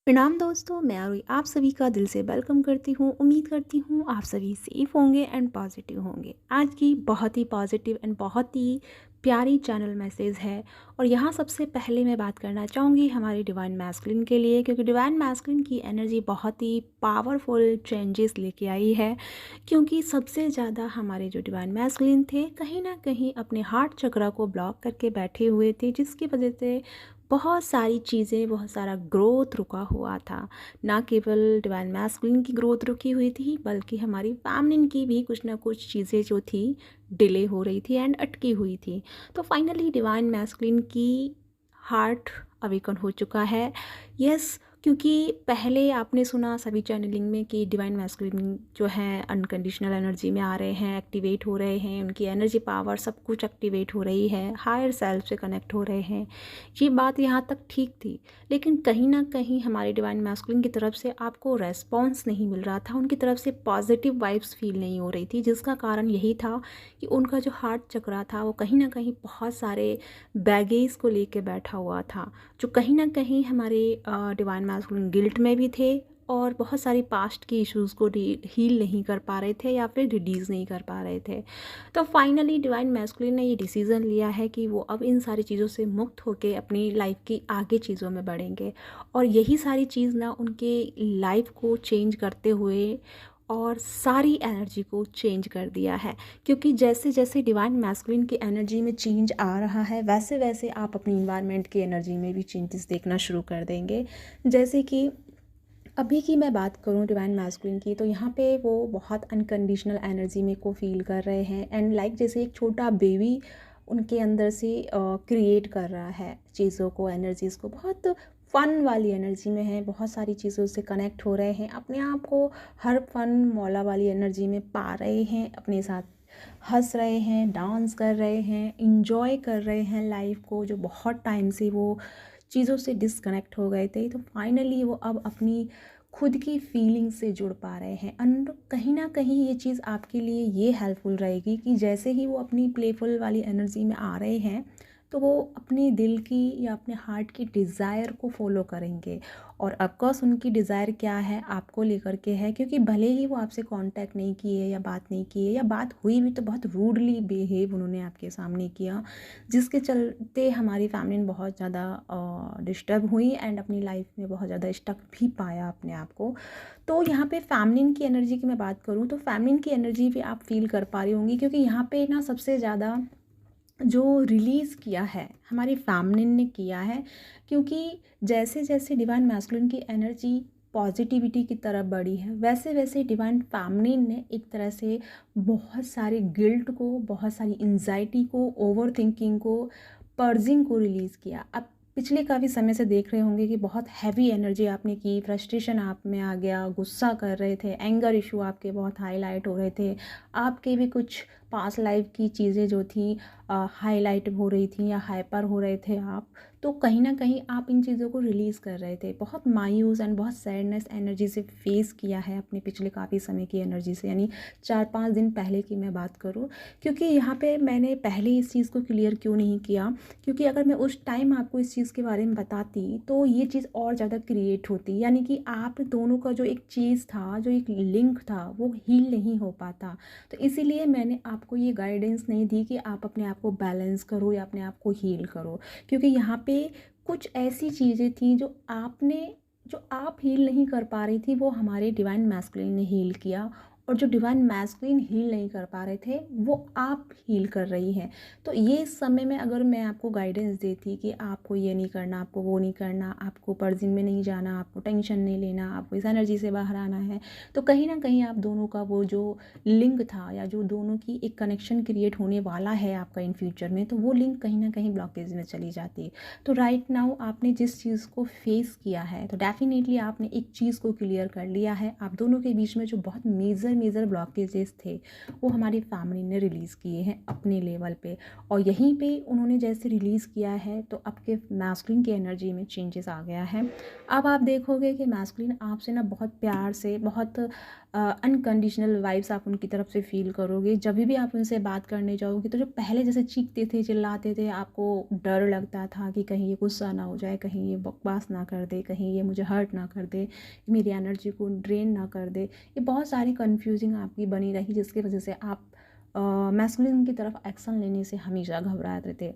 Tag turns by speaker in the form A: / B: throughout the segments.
A: प्रणाम दोस्तों, मैं आरुई आप सभी का दिल से वेलकम करती हूँ। उम्मीद करती हूँ आप सभी सेफ होंगे एंड पॉजिटिव होंगे। आज की बहुत ही पॉजिटिव एंड बहुत ही प्यारी चैनल मैसेज है और यहाँ सबसे पहले मैं बात करना चाहूँगी हमारी डिवाइन मैस्कुलिन के लिए, क्योंकि डिवाइन मैस्कुलिन की एनर्जी बहुत ही पावरफुल चेंजेस लेके आई है। क्योंकि सबसे ज़्यादा हमारे जो डिवाइन मैस्कुलिन थे कहीं ना कहीं अपने हार्ट चक्रा को ब्लॉक करके बैठे हुए थे, जिसकी वजह से बहुत सारी चीज़ें, बहुत सारा ग्रोथ रुका हुआ था। ना केवल डिवाइन मैस्कुलिन की ग्रोथ रुकी हुई थी, बल्कि हमारी फेमिनिन की भी कुछ ना कुछ चीज़ें जो थी डिले हो रही थी एंड अटकी हुई थी। तो फाइनली डिवाइन मैस्कुलिन की हार्ट अवेकन हो चुका है। यस, क्योंकि पहले आपने सुना सभी चैनलिंग में कि डिवाइन मैस्कुलिन जो है अनकंडीशनल एनर्जी में आ रहे हैं, एक्टिवेट हो रहे हैं, उनकी एनर्जी पावर सब कुछ एक्टिवेट हो रही है, हायर सेल्फ से कनेक्ट हो रहे हैं। ये बात यहाँ तक ठीक थी, लेकिन कहीं ना कहीं हमारे डिवाइन मैस्कुलिन की तरफ से आपको रेस्पॉन्स नहीं मिल रहा था, उनकी तरफ से पॉजिटिव वाइब्स फील नहीं हो रही थी, जिसका कारण यही था कि उनका जो हार्ट चक्रा था वो कहीं ना कहीं बहुत सारे बैगेज को लेके बैठा हुआ था, जो कहीं ना कहीं हमारे डिवाइन मैस्कुलिन गिल्ट में भी थे और बहुत सारी पास्ट की इश्यूज़ को हील नहीं कर पा रहे थे या फिर रिड्यूस नहीं कर पा रहे थे। तो फाइनली डिवाइन मैस्कुलिन ने ये डिसीज़न लिया है कि वो अब इन सारी चीज़ों से मुक्त होकर अपनी लाइफ की आगे चीज़ों में बढ़ेंगे, और यही सारी चीज़ ना उनके लाइफ को चेंज करते हुए और सारी एनर्जी को चेंज कर दिया है। क्योंकि जैसे जैसे डिवाइन मैस्कुलिन की एनर्जी में चेंज आ रहा है, वैसे वैसे आप अपनी इन्वायरमेंट की एनर्जी में भी चेंजेस देखना शुरू कर देंगे। जैसे कि अभी की मैं बात करूं डिवाइन मैस्कुलिन की, तो यहाँ पे वो बहुत अनकंडीशनल एनर्जी में को फील कर रहे हैं एंड लाइक जैसे एक छोटा बेबी उनके अंदर से क्रिएट कर रहा है चीज़ों को, एनर्जीज़ को। बहुत फ़न वाली एनर्जी में है, बहुत सारी चीज़ों से कनेक्ट हो रहे हैं, अपने आप को हर फन मौला वाली एनर्जी में पा रहे हैं, अपने साथ हंस रहे हैं, डांस कर रहे हैं, इंजॉय कर रहे हैं लाइफ को, जो बहुत टाइम से वो चीज़ों से डिसकनेक्ट हो गए थे। तो फाइनली वो अब अपनी खुद की फीलिंग से जुड़ पा रहे हैं। एंड कहीं ना कहीं ये चीज़ आपके लिए ये हेल्पफुल रहेगी कि जैसे ही वो अपनी प्लेफुल वाली एनर्जी में आ रहे हैं, तो वो अपने दिल की या अपने हार्ट की डिज़ायर को फॉलो करेंगे। और ऑफकोर्स उनकी डिज़ायर क्या है आपको लेकर के है, क्योंकि भले ही वो आपसे कांटेक्ट नहीं किए या बात नहीं किए, या बात हुई भी तो बहुत रूडली बिहेव उन्होंने आपके सामने किया, जिसके चलते हमारी फैमिली बहुत ज़्यादा डिस्टर्ब हुई एंड अपनी लाइफ में बहुत ज़्यादा स्टक भी पाया अपने आप को। तो यहाँ पे फैमिलिन की एनर्जी की मैं बात करूँ, तो फैमिलिन की एनर्जी भी आप फील कर पा रही होंगी, क्योंकि यहाँ पे ना सबसे ज़्यादा जो रिलीज़ किया है हमारी फैमिलिन ने किया है। क्योंकि जैसे जैसे डिवाइन मैस्कुलिन की एनर्जी पॉजिटिविटी की तरफ बढ़ी है, वैसे वैसे डिवाइन फैमिलिन ने एक तरह से बहुत सारे गिल्ट को, बहुत सारी एंजाइटी को, ओवर थिंकिंग को, पर्जिंग को रिलीज़ किया। अब पिछले काफ़ी समय से देख रहे होंगे कि बहुत हैवी एनर्जी आपने की, फ्रस्ट्रेशन आप में आ गया, गुस्सा कर रहे थे, एंगर इशू आपके बहुत हाईलाइट हो रहे थे, आपके भी कुछ पास्ट लाइफ की चीज़ें जो थी हाईलाइट हो रही थी या हाइपर हो रहे थे आप। तो कहीं ना कहीं आप इन चीज़ों को रिलीज़ कर रहे थे, बहुत मायूस एंड बहुत सैडनेस एनर्जी से फेस किया है अपने पिछले काफ़ी समय की एनर्जी से, यानी 4-5 दिन पहले की मैं बात करूँ। क्योंकि यहाँ पे मैंने पहले इस चीज़ को क्लियर क्यों नहीं किया, क्योंकि अगर मैं उस टाइम आपको इस चीज़ के बारे में बताती तो ये चीज़ और ज़्यादा क्रिएट होती, यानी कि आप दोनों का जो एक चीज़ था, जो एक लिंक था, वो हील नहीं हो पाता। तो इसीलिए मैंने आपको ये गाइडेंस नहीं दी कि आप अपने आप को बैलेंस करो या अपने आप को हील करो, क्योंकि यहाँ पे कुछ ऐसी चीज़ें थी जो आप हील नहीं कर पा रही थी, वो हमारे डिवाइन मैस्कुलिन ने हील किया। और जो डिवाइन मैस्कुलिन हील नहीं कर पा रहे थे, वो आप हील कर रही हैं। तो ये समय में अगर मैं आपको गाइडेंस देती कि आपको ये नहीं करना, आपको वो नहीं करना, आपको पर्जिंग में नहीं जाना, आपको टेंशन नहीं लेना, आपको इस एनर्जी से बाहर आना है, तो कहीं ना कहीं आप दोनों का वो जो लिंक था, या जो दोनों की एक कनेक्शन क्रिएट होने वाला है आपका इन फ्यूचर में, तो वो लिंक कहीं ना कहीं ब्लॉकेज में चली जाती। तो राइट नाउ आपने जिस चीज़ को फेस किया है, तो डेफिनेटली आपने एक चीज़ को क्लियर कर लिया है। आप दोनों के बीच में जो बहुत मेजर मेजर मेजर ब्लॉकेजेस थे वो हमारी फैमिली ने रिलीज़ किए हैं अपने लेवल पे, और यहीं पे उन्होंने जैसे रिलीज़ किया है तो आपके मैस्कुलिन की एनर्जी में चेंजेस आ गया है। अब आप देखोगे कि मैस्कुलिन आपसे ना बहुत प्यार से, बहुत अनकंडीशनल वाइब्स आप उनकी तरफ से फ़ील करोगे। जब भी आप उनसे बात करने जाओगे तो जो पहले जैसे चीखते थे, चिल्लाते थे, आपको डर लगता था कि कहीं ये गुस्सा ना हो जाए, कहीं ये बकवास ना कर दे, कहीं ये मुझे हर्ट ना कर दे, मेरी एनर्जी को ड्रेन ना कर दे, ये बहुत सारी कन्फ्यूजिंग आपकी बनी रही, जिसकी वजह से आप मैस्कुलिन की तरफ एक्शन लेने से हमेशा घबराते थे।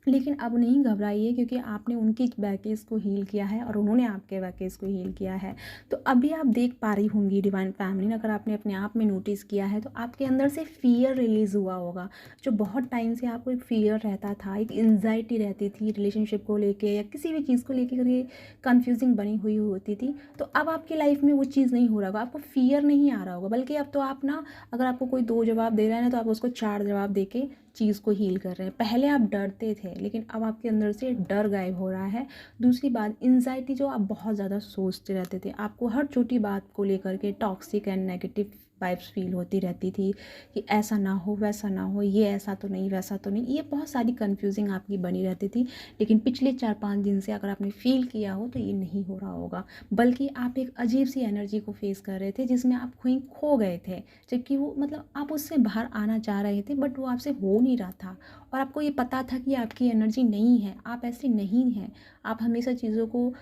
A: लेकिन अब नहीं घबराइए, क्योंकि आपने उनकी बैकेज को हील किया है और उन्होंने आपके बैकेज को हील किया है। तो अभी आप देख पा रही होंगी डिवाइन फैमिली, अगर आपने अपने आप में नोटिस किया है तो आपके अंदर से फ़ियर रिलीज़ हुआ होगा। जो बहुत टाइम से आपको एक फ़ियर रहता था, एक एंजाइटी रहती थी रिलेशनशिप को लेके या किसी भी चीज़ को लेके, अगर ये कन्फ्यूजिंग बनी हुई होती थी, तो अब आपकी लाइफ में वो चीज़ नहीं हो रहा होगा, आपको फ़ियर नहीं आ रहा होगा, बल्कि अब तो आप ना, अगर आपको कोई 2 जवाब दे रहा है ना, तो आप उसको 4 जवाब दे के चीज़ को हील कर रहे हैं। पहले आप डरते थे, लेकिन अब आपके अंदर से डर गायब हो रहा है। दूसरी बात, एंजाइटी जो आप बहुत ज़्यादा सोचते रहते थे, आपको हर छोटी बात को लेकर के toxic and negative vibes feel होती रहती थी कि ऐसा ना हो, वैसा ना हो, ये ऐसा तो नहीं, वैसा तो नहीं, ये बहुत सारी कन्फ्यूजिंग आपकी बनी रहती थी। लेकिन पिछले 4-5 दिन से अगर आपने फ़ील किया हो तो ये नहीं हो रहा होगा, बल्कि आप एक अजीब सी एनर्जी को फेस कर रहे थे जिसमें आप कहीं खो गए थे, जबकि वो मतलब आप उससे बाहर आना चाह रहे थे, बट वो आपसे हो नहीं रहा था। और आपको ये पता था कि आपकी एनर्जी नहीं है, आप ऐसे नहीं हैं, आप हमेशा चीज़ों को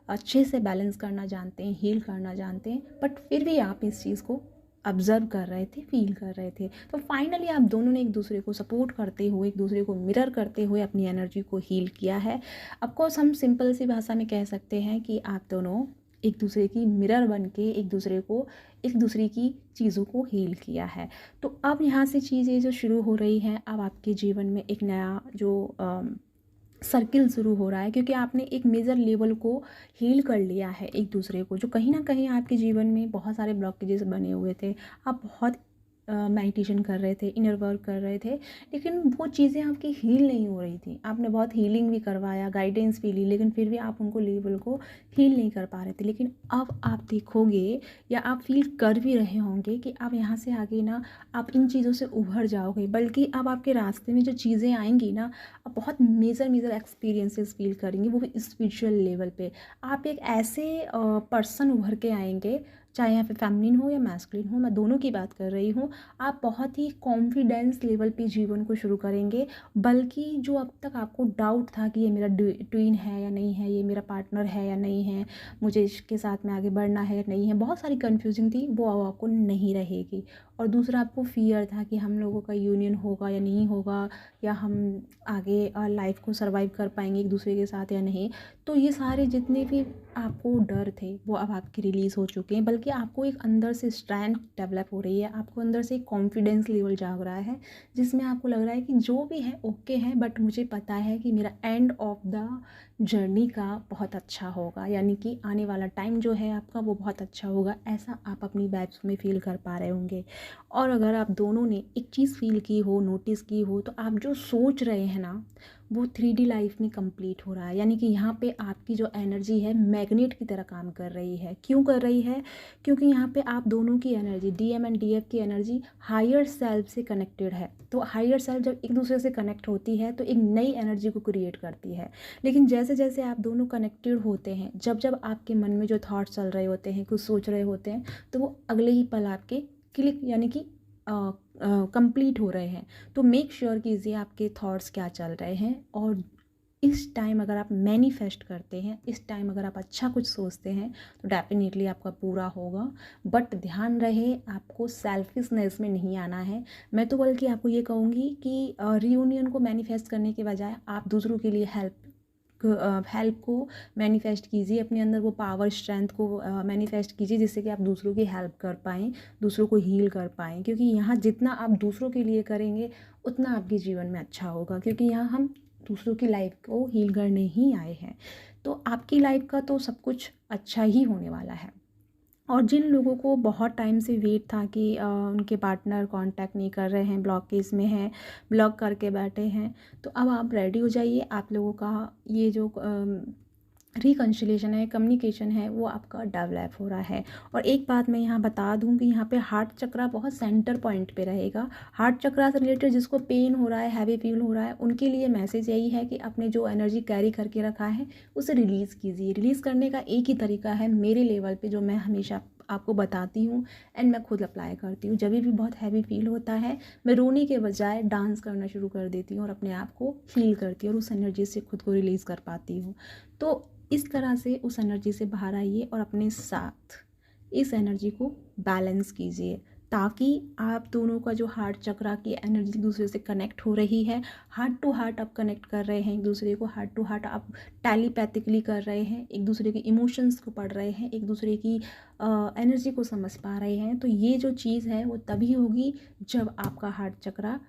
A: अच्छे से बैलेंस करना जानते हैं, हील करना जानते हैं, बट फिर भी आप इस चीज़ को ऑब्ज़र्व कर रहे थे, फ़ील कर रहे थे। तो फाइनली आप दोनों ने एक दूसरे को सपोर्ट करते हुए, एक दूसरे को मिरर करते हुए अपनी एनर्जी को हील किया है। ऑफकोर्स हम सिंपल सी भाषा में कह सकते हैं कि आप दोनों एक दूसरे की मिरर बन के एक दूसरे की चीज़ों को हील किया है। तो अब यहाँ से चीज़ें जो शुरू हो रही हैं, अब आपके जीवन में एक नया जो सर्किल शुरू हो रहा है, क्योंकि आपने एक मेजर लेवल को हील कर लिया है एक दूसरे को। जो कहीं ना कहीं आपके जीवन में बहुत सारे ब्लॉकेजेस बने हुए थे, आप बहुत मेडिटेशन कर रहे थे, इनर वर्क कर रहे थे, लेकिन वो चीज़ें आपकी हील नहीं हो रही थी। आपने बहुत हीलिंग भी करवाया, गाइडेंस भी ली, लेकिन फिर भी आप उनको लेवल को हील नहीं कर पा रहे थे। लेकिन अब आप देखोगे या आप फील कर भी रहे होंगे कि अब यहाँ से आगे ना आप इन चीज़ों से उभर जाओगे, बल्कि अब आपके रास्ते में जो चीज़ें आएंगी ना, आप बहुत मेजर मेजर एक्सपीरियंसेस फील करेंगे, वो भी स्पिरिचुअल लेवल पे। आप एक ऐसे पर्सन उभर के आएंगे, चाहे यहाँ पे फेमिनिन हो या मैस्कुलिन हो, मैं दोनों की बात कर रही हूँ। आप बहुत ही कॉन्फिडेंस लेवल पे जीवन को शुरू करेंगे, बल्कि जो अब तक आपको डाउट था कि ये मेरा ट्विन है या नहीं है, ये मेरा पार्टनर है या नहीं है, मुझे इसके साथ में आगे बढ़ना है या नहीं है, बहुत सारी कन्फ्यूजिंग थी, वो अब आपको नहीं रहेगी। और दूसरा, आपको फियर था कि हम लोगों का यूनियन होगा या नहीं होगा, या हम आगे लाइफ को सर्वाइव कर पाएंगे एक दूसरे के साथ या नहीं। तो ये सारे जितने भी आपको डर थे वो अब आपके रिलीज़ हो चुके हैं, बल्कि आपको एक अंदर से स्ट्रेंथ डेवलप हो रही है, आपको अंदर से एक कॉन्फिडेंस लेवल जाग रहा है, जिसमें आपको लग रहा है कि जो भी है ओके है, बट मुझे पता है कि मेरा एंड ऑफ द जर्नी का बहुत अच्छा होगा, यानी कि आने वाला टाइम जो है आपका वो बहुत अच्छा होगा। ऐसा आप अपनी वाइब्स में फील कर पा रहे होंगे। और अगर आप दोनों ने एक चीज़ फील की हो, नोटिस की हो, तो आप जो सोच रहे हैं ना, वो 3D लाइफ में कंप्लीट हो रहा है। यानी कि यहाँ पे आपकी जो एनर्जी है मैग्नेट की तरह काम कर रही है। क्यों कर रही है? क्योंकि यहाँ पे आप दोनों की एनर्जी, DM एंड DF की एनर्जी हायर सेल्फ से कनेक्टेड है। तो हायर सेल्फ जब एक दूसरे से कनेक्ट होती है तो एक नई एनर्जी को क्रिएट करती है। लेकिन जैसे जैसे आप दोनों कनेक्टेड होते हैं, जब जब आपके मन में जो थॉट्स चल रहे होते हैं, कुछ सोच रहे होते हैं, तो वो अगले ही पल आपके क्लिक, यानी कि कंप्लीट हो रहे हैं। तो मेक श्योर कीजिए आपके थॉट्स क्या चल रहे हैं, और इस टाइम अगर आप मैनिफेस्ट करते हैं, इस टाइम अगर आप अच्छा कुछ सोचते हैं, तो डेफिनेटली आपका पूरा होगा। बट ध्यान रहे, आपको सेल्फिशनेस में नहीं आना है। मैं तो बल्कि आपको ये कहूँगी कि रियूनियन को मैनिफेस्ट करने के बजाय आप दूसरों के लिए हेल्प को मैनिफेस्ट कीजिए, अपने अंदर वो पावर, स्ट्रेंथ को मैनिफेस्ट कीजिए, जिससे कि आप दूसरों की हेल्प कर पाएँ, दूसरों को हील कर पाएँ। क्योंकि यहाँ जितना आप दूसरों के लिए करेंगे उतना आपके जीवन में अच्छा होगा, क्योंकि यहाँ हम दूसरों की लाइफ को हील करने ही आए हैं। तो आपकी लाइफ का तो सब कुछ अच्छा ही होने वाला है। और जिन लोगों को बहुत टाइम से वेट था कि उनके पार्टनर कांटेक्ट नहीं कर रहे हैं, ब्लॉकेज में हैं, ब्लॉक करके बैठे हैं, तो अब आप रेडी हो जाइए। आप लोगों का ये जो रिकन्सिलेशन है, कम्युनिकेशन है, वो आपका डेवलप हो रहा है। और एक बात मैं यहाँ बता दूँ कि यहाँ पे हार्ट चक्रा बहुत सेंटर पॉइंट पे रहेगा। हार्ट चक्रा से रिलेटेड जिसको पेन हो रहा है, हैवी फील हो रहा है, उनके लिए मैसेज यही है कि अपने जो एनर्जी कैरी करके रखा है उसे रिलीज़ कीजिए। रिलीज़ करने का एक ही तरीका है मेरे लेवल पे, जो मैं हमेशा आपको बताती हूँ एंड मैं खुद अप्लाई करती हूँ। जब भी बहुत हैवी फील होता है, मैं रोने के बजाय डांस करना शुरू कर देती हूँ और अपने आप को हील करती हूँ और उस एनर्जी से खुद को रिलीज़ कर पाती हूँ। तो इस तरह से उस एनर्जी से बाहर आइए और अपने साथ इस एनर्जी को बैलेंस कीजिए, ताकि आप दोनों का जो हार्ट चक्रा की एनर्जी एक दूसरे से कनेक्ट हो रही है, हार्ट टू हार्ट आप कनेक्ट कर रहे हैं एक दूसरे को, हार्ट टू हार्ट आप टेलीपैथिकली कर रहे हैं, एक दूसरे के इमोशंस को पढ़ रहे हैं, एक दूसरे की एनर्जी को समझ पा रहे हैं। तो ये जो चीज़ है वो तभी होगी जब आपका हार्ट चक्रा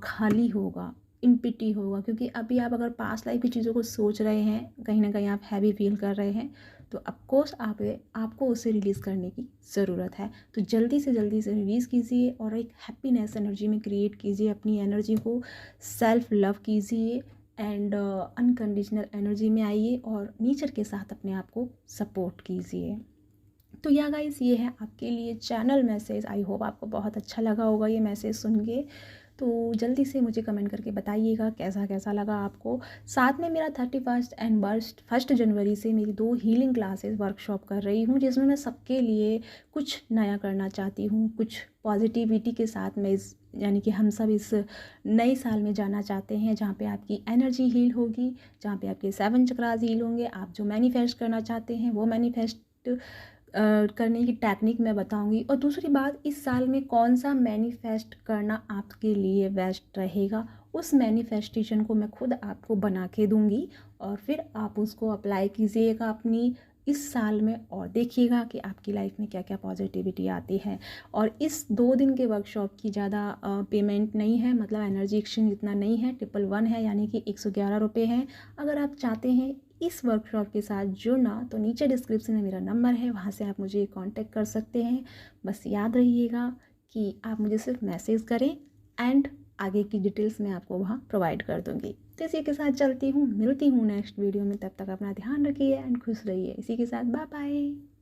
A: खाली होगा, इम्पिटी होगा। क्योंकि अभी आप अगर पास्ट लाइफ की चीज़ों को सोच रहे हैं, कहीं ना कहीं आप हैवी फील कर रहे हैं, तो ऑफकोर्स आपको उसे रिलीज़ करने की ज़रूरत है। तो जल्दी से रिलीज़ कीजिए और एक हैप्पीनेस एनर्जी में क्रिएट कीजिए अपनी एनर्जी को, सेल्फ लव कीजिए एंड अनकंडीशनल एनर्जी में आइए और नेचर के साथ अपने आप को सपोर्ट कीजिए। तो या गाइस, ये है आपके लिए चैनल मैसेज। आई होप आपको बहुत अच्छा लगा होगा ये मैसेज सुन के। तो जल्दी से मुझे कमेंट करके बताइएगा कैसा कैसा लगा आपको। साथ में मेरा 31 एंड 1 जनवरी से मेरी 2 हीलिंग क्लासेस वर्कशॉप कर रही हूँ, जिसमें मैं सबके लिए कुछ नया करना चाहती हूँ, कुछ पॉजिटिविटी के साथ में यानी कि हम सब इस नए साल में जाना चाहते हैं, जहाँ पे आपकी एनर्जी हील होगी, जहाँ पे आपके 7 चक्रास हील होंगे। आप जो मैनिफेस्ट करना चाहते हैं वो मैनिफेस्ट करने की टेक्निक मैं बताऊंगी। और दूसरी बात, इस साल में कौन सा मैनिफेस्ट करना आपके लिए बेस्ट रहेगा, उस मैनिफेस्टेशन को मैं खुद आपको बना के दूंगी और फिर आप उसको अप्लाई कीजिएगा अपनी इस साल में और देखिएगा कि आपकी लाइफ में क्या क्या पॉजिटिविटी आती है। और इस 2 दिन के वर्कशॉप की ज़्यादा पेमेंट नहीं है, मतलब एनर्जी एक्सचेंज इतना नहीं है, 111 है, यानी कि 111 रुपये हैं। अगर आप चाहते हैं इस वर्कशॉप के साथ जुड़ना तो नीचे डिस्क्रिप्शन में मेरा नंबर है, वहाँ से आप मुझे कांटेक्ट कर सकते हैं। बस याद रखिएगा कि आप मुझे सिर्फ मैसेज करें एंड आगे की डिटेल्स मैं आपको वहाँ प्रोवाइड कर दूँगी। तो इसी के साथ चलती हूँ, मिलती हूँ नेक्स्ट वीडियो में। तब तक अपना ध्यान रखिए एंड खुश रहिए। इसी के साथ बाय बाय।